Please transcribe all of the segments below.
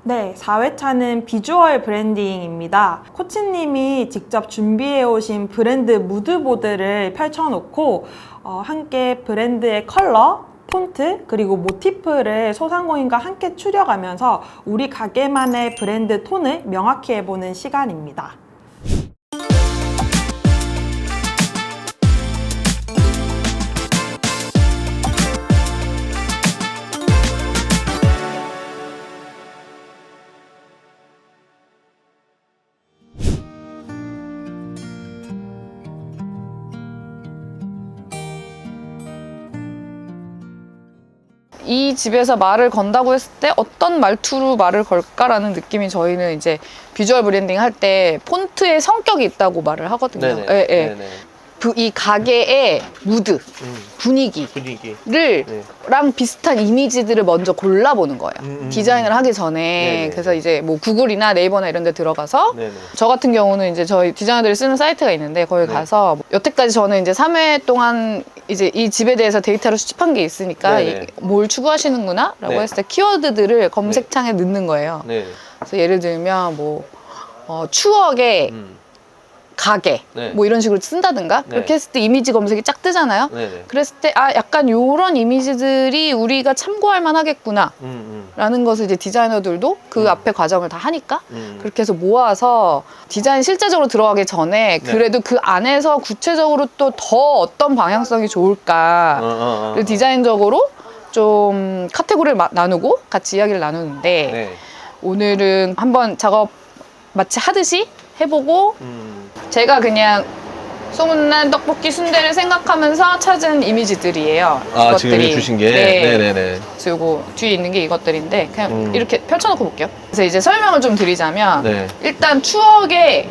네, 4회차는 비주얼 브랜딩입니다. 코치님이 직접 준비해 오신 브랜드 무드보드를 펼쳐놓고 함께 브랜드의 컬러, 폰트, 그리고 모티프를 소상공인과 함께 추려가면서 우리 가게만의 브랜드 톤을 명확히 해보는 시간입니다. 이 집에서 말을 건다고 했을 때 어떤 말투로 말을 걸까라는 느낌이 저희는 이제 비주얼 브랜딩 할 때 폰트의 성격이 있다고 말을 하거든요. 네네. 예, 예. 네네. 이 가게의 무드, 분위기를 네. 랑 비슷한 이미지들을 먼저 골라보는 거예요. 디자인을 하기 전에. 네네. 그래서 이제 뭐 구글이나 네이버나 이런 데 들어가서 네네. 저 같은 경우는 이제 저희 디자이너들이 쓰는 사이트가 있는데 거기 네. 가서 여태까지 저는 이제 3회 동안 이제 이 집에 대해서 데이터를 수집한 게 있으니까 네네. 뭘 추구하시는구나 라고 네. 했을 때 키워드들을 검색창에 넣는 거예요. 네. 그래서 예를 들면 뭐 추억의 가게 네. 뭐 이런 식으로 쓴다든가 네. 그렇게 했을 때 이미지 검색이 쫙 뜨잖아요. 네네. 그랬을 때 약간 요런 이미지들이 우리가 참고할 만하겠구나 라는 것을 이제 디자이너들도 그 앞에 과정을 다 하니까 그렇게 해서 모아서 디자인 실제적으로 들어가기 전에 네. 그래도 그 안에서 구체적으로 또 더 어떤 방향성이 좋을까를 디자인적으로 좀 카테고리를 나누고 같이 이야기를 나누는데 네. 오늘은 한번 작업 마치 하듯이 해보고 제가 그냥 소문난 떡볶이 순대를 생각하면서 찾은 이미지들이에요. 아, 지금 주신 게? 네. 네네네. 그래서 요거 뒤에 있는 게 이것들인데 그냥 이렇게 펼쳐놓고 볼게요. 그래서 이제 설명을 좀 드리자면 네. 일단 추억의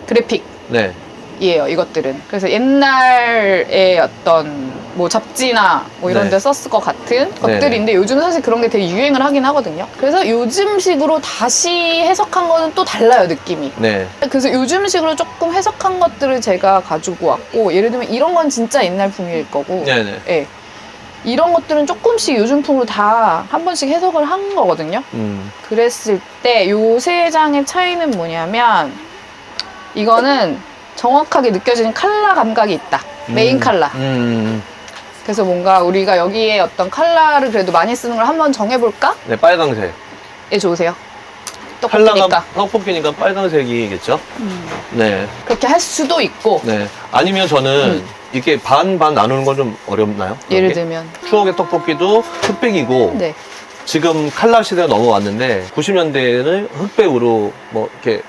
그래픽이에요, 네. 이것들은. 그래서 옛날의 어떤 뭐 잡지나 뭐 이런 네. 데 썼을 것 같은 것들인데 요즘 사실 그런 게 되게 유행을 하긴 하거든요. 그래서 요즘식으로 다시 해석한 거는 또 달라요, 느낌이. 네. 그래서 요즘식으로 조금 해석한 것들을 제가 가지고 왔고, 예를 들면 이런 건 진짜 옛날풍일 거고, 네네. 예. 이런 것들은 조금씩 요즘풍으로 다 한 번씩 해석을 한 거거든요. 그랬을 때 요 세 장의 차이는 뭐냐면 이거는 정확하게 느껴지는 컬러 감각이 있다. 메인 컬러. 그래서 뭔가 우리가 여기에 어떤 컬러를 그래도 많이 쓰는 걸 한번 정해볼까? 네, 빨강색. 예, 좋으세요. 컬러가 떡볶이니까. 떡볶이니까 빨강색이겠죠? 네. 그렇게 할 수도 있고, 네. 아니면 저는 이게 반반 나누는 건 좀 어렵나요? 예를 그런 게? 들면. 추억의 떡볶이도 흑백이고 네. 지금 칼라 시대가 넘어왔는데 90년대에는 흑백으로 뭐 이렇게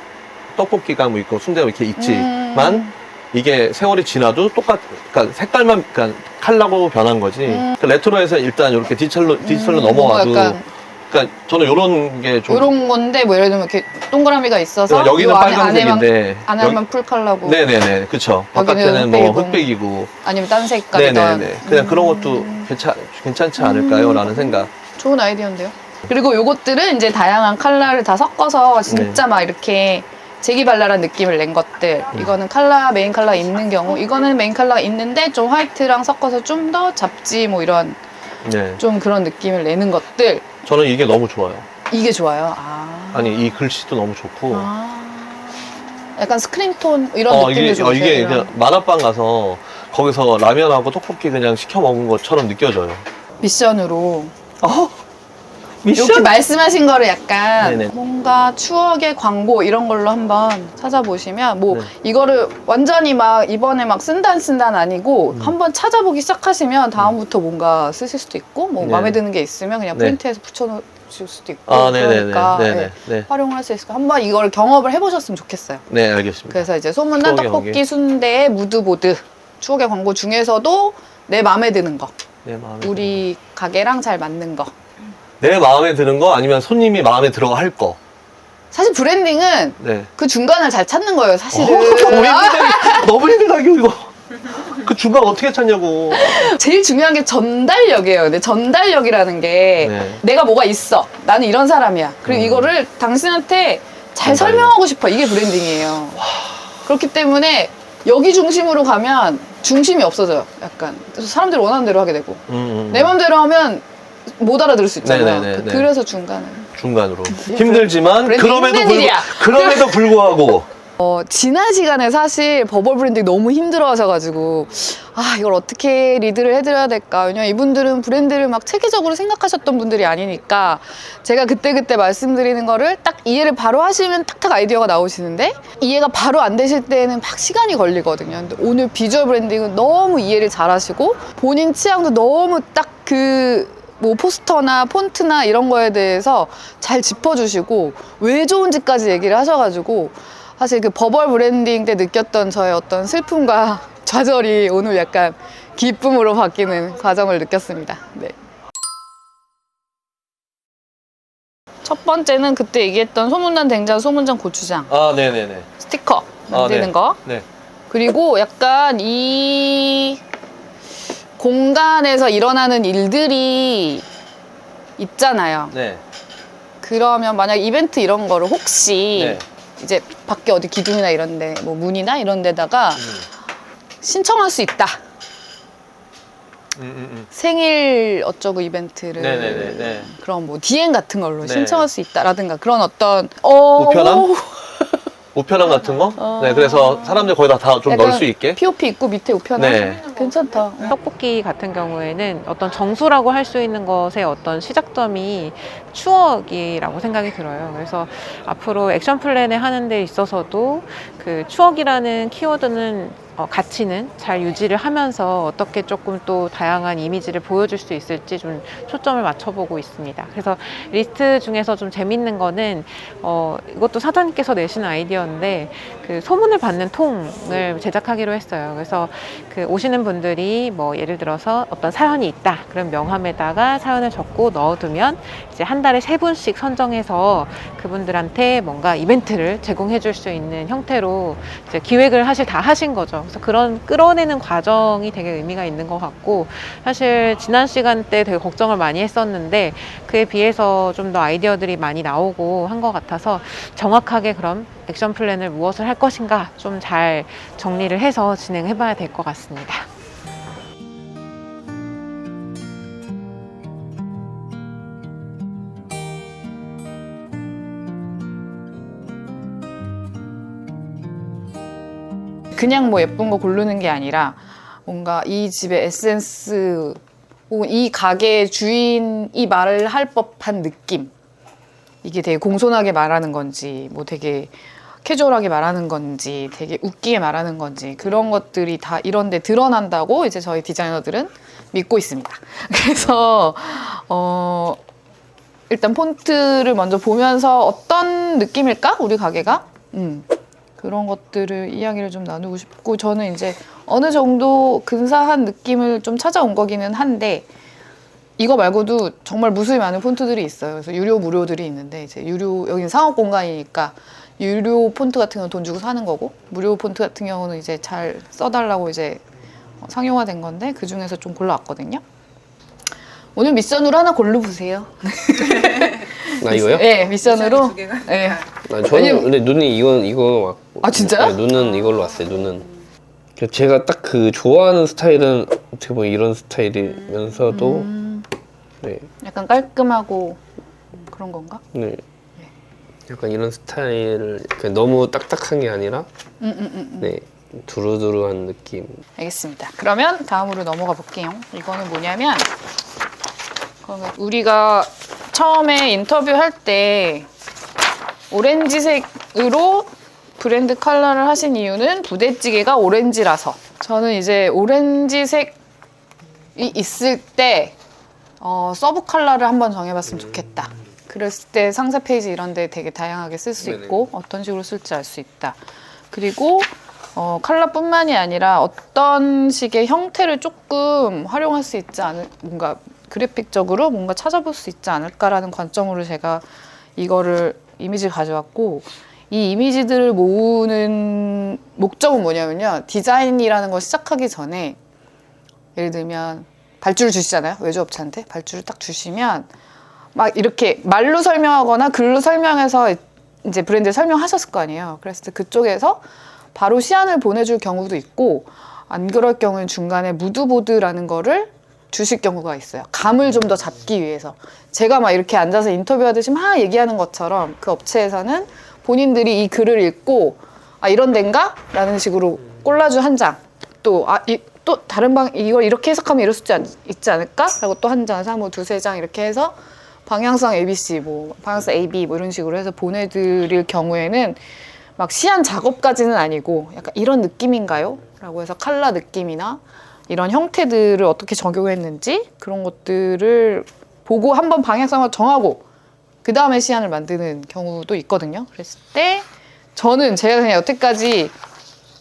떡볶이가 뭐 있고 순대가 이렇게 있지만 이게 세월이 지나도 그러니까 색깔만, 그러니까 칼라로 변한 거지. 그러니까 레트로에서 일단 이렇게 디지털로 넘어와도, 약간 그러니까 저는 이런 게 좀. 요런 건데, 뭐 예를 들면 이렇게 동그라미가 있어서 여기는 요 빨간색인데. 안에만 풀 컬러고. 네네네, 그쵸. 바깥에는 뭐 흑백이고. 아니면 딴 색깔이던. 네네네. 그냥 그런 것도 괜찮지 않을까요? 라는 생각. 좋은 아이디어인데요. 그리고 요것들은 이제 다양한 컬러를 다 섞어서 진짜 막 이렇게 재기발랄한 느낌을 낸 것들. 이거는 메인 컬러 있는 경우, 이거는 메인 컬러가 있는데 좀 화이트랑 섞어서 좀 더 잡지 뭐 이런 네. 좀 그런 느낌을 내는 것들. 저는 이게 너무 좋아요. 이게 좋아요. 아니, 이 글씨도 너무 좋고. 약간 스크린톤 이런 느낌이 좋으세요? 이게 그냥 만화방 가서 거기서 라면하고 떡볶이 그냥 시켜 먹은 것처럼 느껴져요. 미션으로. 미션? 이렇게 말씀하신 거를 약간 네네. 뭔가 추억의 광고 이런 걸로 한번 찾아보시면 뭐 네. 이거를 완전히 막 이번에 막 쓴다 안 쓴다는 아니고 한번 찾아보기 시작하시면 다음부터 뭔가 쓰실 수도 있고 뭐 네. 마음에 드는 게 있으면 그냥 네. 프린트해서 붙여놓으실 수도 있고 네네네. 그러니까 네네. 예, 네. 활용을 할 수 있으니까 한번 이걸 경험을 해보셨으면 좋겠어요. 네, 알겠습니다. 그래서 이제 소문난 추억의 떡볶이 관계. 순대의 무드보드 추억의 광고 중에서도 내 마음에 드는 거 내 마음에 우리 가게랑 잘 맞는 거. 내 마음에 드는 거 아니면 손님이 마음에 들어 할 거. 사실 브랜딩은 네. 그 중간을 잘 찾는 거예요, 사실은. 너무 힘들다, 이거. 그 중간 어떻게 찾냐고. 제일 중요한 게 전달력이에요. 근데 전달력이라는 게 네. 내가 뭐가 있어. 나는 이런 사람이야. 그리고 이거를 당신한테 잘 전달력. 설명하고 싶어. 이게 브랜딩이에요. 그렇기 때문에 여기 중심으로 가면 중심이 없어져요. 약간. 그래서 사람들이 원하는 대로 하게 되고. 내 맘대로 하면 못 알아들을 수 있잖아요. 네네네. 그래서 중간을. 중간으로. 힘들지만 브랜딩 힘든 일이야. 그럼에도 불구하고 지난 시간에 사실 버벌 브랜딩 너무 힘들어 하셔가지고, 이걸 어떻게 리드를 해드려야 될까. 왜냐면 이분들은 브랜드를 막 체계적으로 생각하셨던 분들이 아니니까, 제가 그때그때 말씀드리는 거를 딱 이해를 바로 하시면 탁탁 아이디어가 나오시는데, 이해가 바로 안 되실 때는 막 시간이 걸리거든요. 근데 오늘 비주얼 브랜딩은 너무 이해를 잘 하시고, 본인 취향도 너무 딱 뭐 포스터나 폰트나 이런 거에 대해서 잘 짚어주시고, 왜 좋은지까지 얘기를 하셔가지고, 사실 그 버벌 브랜딩 때 느꼈던 저의 어떤 슬픔과 좌절이 오늘 약간 기쁨으로 바뀌는 과정을 느꼈습니다. 네. 첫 번째는 그때 얘기했던 소문난 된장, 소문장 고추장 네네네. 스티커 만드는 네. 거. 네. 그리고 약간 이 공간에서 일어나는 일들이 있잖아요. 네. 그러면 만약 이벤트 이런 거를 혹시 네. 이제 밖에 어디 기둥이나 이런데 뭐 문이나 이런 데다가 신청할 수 있다. 생일 어쩌고 이벤트를 네네네. 그런 뭐 DM 같은 걸로 네. 신청할 수 있다라든가 그런 어떤 우편함? 우편함 같은 거? 네, 그래서 사람들 거기다 다 좀 넣을 수 있게. POP 있고 밑에 우편함. 네. 괜찮다. 떡볶이 같은 경우에는 어떤 정수라고 할 수 있는 것의 어떤 시작점이 추억이라고 생각이 들어요. 그래서 앞으로 액션 플랜을 하는 데 있어서도 그 추억이라는 키워드는 가치는 잘 유지를 하면서 어떻게 조금 또 다양한 이미지를 보여줄 수 있을지 좀 초점을 맞춰보고 있습니다. 그래서 리스트 중에서 좀 재밌는 거는 이것도 사장님께서 내신 아이디어인데 그 소문을 받는 통을 제작하기로 했어요. 그래서 그 오시는 분들이 뭐 예를 들어서 어떤 사연이 있다. 그럼 명함에다가 사연을 적고 넣어두면 이제 한 달에 3분씩 선정해서 그분들한테 뭔가 이벤트를 제공해 줄 수 있는 형태로 이제 기획을 다 하신 거죠. 그래서 그런 끌어내는 과정이 되게 의미가 있는 것 같고, 사실 지난 시간 때 되게 걱정을 많이 했었는데 그에 비해서 좀 더 아이디어들이 많이 나오고 한 것 같아서 정확하게 그럼 액션 플랜을 무엇을 할 것인가 좀 잘 정리를 해서 진행해 봐야 될 것 같습니다. 그냥 뭐 예쁜 거 고르는 게 아니라 뭔가 이 집의 에센스 혹은 이 가게의 주인이 말을 할 법한 느낌, 이게 되게 공손하게 말하는 건지 뭐 되게 캐주얼하게 말하는 건지 되게 웃기게 말하는 건지 그런 것들이 다 이런 데 드러난다고 이제 저희 디자이너들은 믿고 있습니다. 그래서 일단 폰트를 먼저 보면서 어떤 느낌일까? 우리 가게가? 그런 것들을 이야기를 좀 나누고 싶고, 저는 이제 어느 정도 근사한 느낌을 좀 찾아온 거기는 한데, 이거 말고도 정말 무수히 많은 폰트들이 있어요. 그래서 유료, 무료들이 있는데, 이제 유료, 여기는 상업 공간이니까 유료 폰트 같은 경우는 돈 주고 사는 거고, 무료 폰트 같은 경우는 이제 잘 써달라고 이제 상용화된 건데, 그 중에서 좀 골라왔거든요. 오늘 미션으로 하나 골라보세요. 나 이거요? 네, 미션으로. 네. 저는 근데 눈이 이거 아, 진짜요? 네, 눈은 이걸로 왔어요. 눈은 제가 딱 그 좋아하는 스타일은 어떻게 보면 이런 스타일이면서도 네, 약간 깔끔하고 그런 건가? 네, 약간 이런 스타일을 그냥 너무 딱딱한 게 아니라 네, 두루두루한 느낌. 알겠습니다. 그러면 다음으로 넘어가 볼게요. 이거는 뭐냐면, 우리가 처음에 인터뷰할 때 오렌지색으로 브랜드 컬러를 하신 이유는 부대찌개가 오렌지라서, 저는 이제 오렌지색이 있을 때 서브 컬러를 한번 정해봤으면 좋겠다. 그랬을 때 상세 페이지 이런 데 되게 다양하게 쓸 수 있고 어떤 식으로 쓸지 알 수 있다. 그리고 컬러뿐만이 아니라 어떤 식의 형태를 조금 활용할 수 있지 않을, 뭔가 그래픽적으로 뭔가 찾아볼 수 있지 않을까라는 관점으로 제가 이거를 이미지를 가져왔고, 이 이미지들을 모으는 목적은 뭐냐면요, 디자인이라는 걸 시작하기 전에 예를 들면 발주를 주시잖아요. 외주업체한테 발주를 딱 주시면 막 이렇게 말로 설명하거나 글로 설명해서 이제 브랜드를 설명하셨을 거 아니에요. 그랬을 때 그쪽에서 바로 시안을 보내줄 경우도 있고, 안 그럴 경우는 중간에 무드보드라는 거를 주실 경우가 있어요. 감을 좀 더 잡기 위해서. 제가 막 이렇게 앉아서 인터뷰하듯이 막 얘기하는 것처럼 그 업체에서는 본인들이 이 글을 읽고 아 이런 데인가? 라는 식으로 콜라주 한 장, 또 또 다른 이걸 이렇게 해석하면 이럴 수 있지 않을까? 라고 또 한 장, 뭐 두세 장 이렇게 해서 방향성 ABC, 뭐 방향성 AB 뭐 이런 식으로 해서 보내드릴 경우에는 막 시안 작업까지는 아니고 약간 이런 느낌인가요? 라고 해서 컬러 느낌이나 이런 형태들을 어떻게 적용했는지 그런 것들을 보고 한번 방향성을 정하고 그 다음에 시안을 만드는 경우도 있거든요. 그랬을 때 저는 제가 그냥 여태까지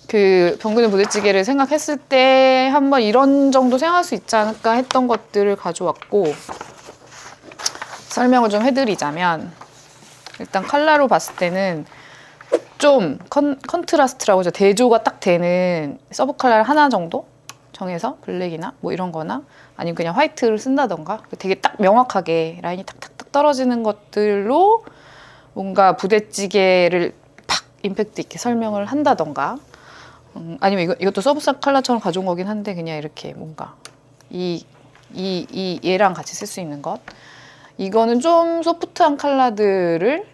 그 병근의 부대찌개를 생각했을 때 한번 이런 정도 생각할 수 있지 않을까 했던 것들을 가져왔고 설명을 좀 해드리자면 일단 컬러로 봤을 때는 좀 컨트라스트라고 하죠. 대조가 딱 되는 서브 컬러를 하나 정도 정해서 블랙이나 뭐 이런 거나 아니면 그냥 화이트를 쓴다던가 되게 딱 명확하게 라인이 탁탁탁 떨어지는 것들로 뭔가 부대찌개를 팍 임팩트 있게 설명을 한다던가 아니면 이것도 서브 컬러처럼 가져온 거긴 한데 그냥 이렇게 뭔가 얘랑 같이 쓸 수 있는 것 이거는 좀 소프트한 컬러들을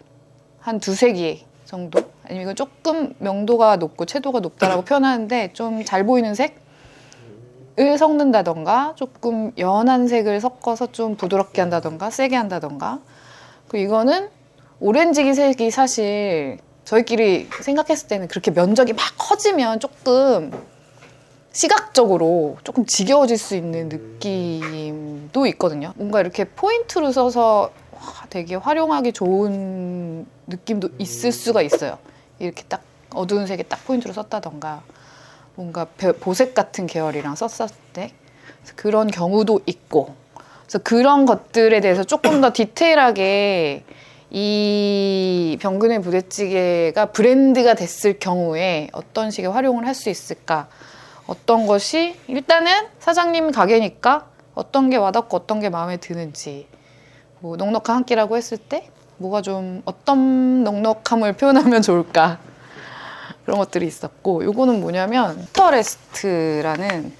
한 두세 개 정도 아니면 이건 조금 명도가 높고 채도가 높다라고 표현하는데 좀 잘 보이는 색을 섞는다던가 조금 연한 색을 섞어서 좀 부드럽게 한다던가 세게 한다던가 그리고 이거는 오렌지 색이 사실 저희끼리 생각했을 때는 그렇게 면적이 막 커지면 조금 시각적으로 조금 지겨워질 수 있는 느낌도 있거든요. 뭔가 이렇게 포인트로 써서 되게 활용하기 좋은 느낌도 있을 수가 있어요. 이렇게 딱 어두운 색에 딱 포인트로 썼다던가 뭔가 보색 같은 계열이랑 썼을 때 그런 경우도 있고 그래서 그런 것들에 대해서 조금 더 디테일하게 이 병근의 부대찌개가 브랜드가 됐을 경우에 어떤 식의 활용을 할 수 있을까 어떤 것이 일단은 사장님 가게니까 어떤 게 와닿고 어떤 게 마음에 드는지 뭐 넉넉한 한 끼라고 했을 때 뭐가 좀 어떤 넉넉함을 표현하면 좋을까 그런 것들이 있었고 요거는 뭐냐면 피터레스트라는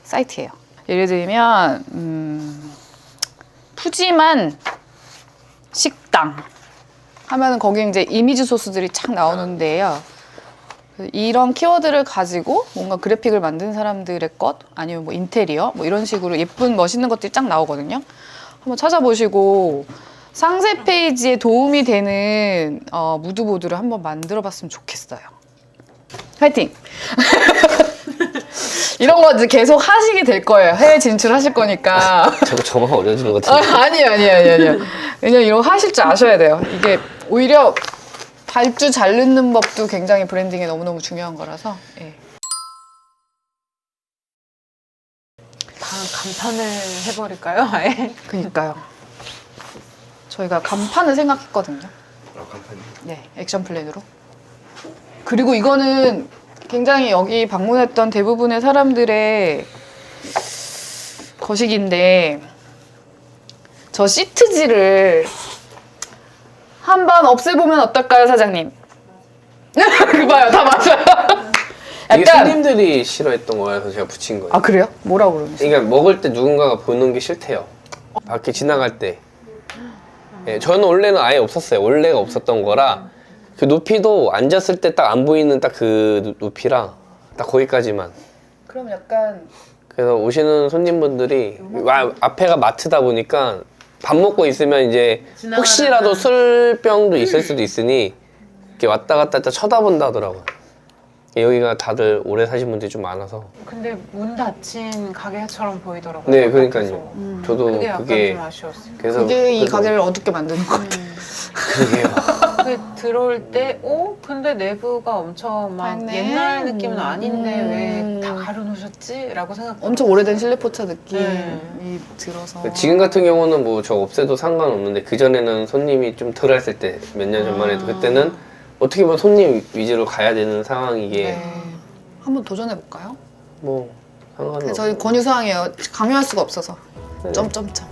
사이트예요. 예를 들면 푸짐한 식당 하면은 거기 이제 이미지 소스들이 착 나오는데요. 이런 키워드를 가지고 뭔가 그래픽을 만든 사람들의 것 아니면 뭐 인테리어 뭐 이런 식으로 예쁜 멋있는 것들이 쫙 나오거든요. 한번 찾아보시고 상세 페이지에 도움이 되는 무드보드를 한번 만들어 봤으면 좋겠어요. 화이팅! 이런 거 이제 계속 하시게 될 거예요. 해외 진출하실 거니까. 저만 어려지는 것 같은데. 아니에요. 왜냐면 이런 거 하실 줄 아셔야 돼요. 이게 오히려 발주 잘 넣는 법도 굉장히 브랜딩에 너무너무 중요한 거라서. 예. 다음 간판을 해버릴까요? 아예? 그니까요. 저희가 간판을 생각했거든요. 간판이. 네, 액션 플랜으로. 그리고 이거는 굉장히 여기 방문했던 대부분의 사람들의 거식인데 저 시트지를 한번 없애보면 어떨까요, 사장님? 그봐요, 다 맞아요. 이게 손님들이 싫어했던 거라서 제가 붙인 거예요. 아 그래요? 뭐라고 그러는지? 그러니까 먹을 때 누군가가 보는 게 싫대요. 밖에 지나갈 때. 예, 저는 원래는 아예 없었어요. 원래가 없었던 거라 그 높이도 앉았을 때 딱 안 보이는 딱 그 높이랑 딱 거기까지만. 그럼 약간 그래서 오시는 손님분들이 앞에가 마트다 보니까 밥 먹고 있으면 이제 혹시라도 술병도 있을 수도 있으니 이렇게 왔다 갔다 쳐다본다 하더라고요. 여기가 다들 오래 사신 분들이 좀 많아서. 근데 문 닫힌 가게처럼 보이더라고요. 네, 그러니까요. 저도 그게 약간 그게 좀 아쉬웠어요. 그래서 그게 이 가게를 어둡게 만드는 것 같아요. 그러게요. 그 들어올 때, 근데 내부가 엄청 막 밝네. 옛날 느낌은 아닌데 왜 다 가려놓으셨지? 라고 생각. 엄청 오래된 실내포차 느낌이 네. 들어서. 지금 같은 경우는 뭐 저 없애도 상관없는데 그 전에는 손님이 좀 덜 했을 때 몇 년 전만 해도 그때는 어떻게 보면 손님 위주로 가야 되는 상황이게 네. 한번 도전해 볼까요? 뭐 상관없어요. 저희 권유사항이에요. 강요할 수가 없어서. 네. 점점점.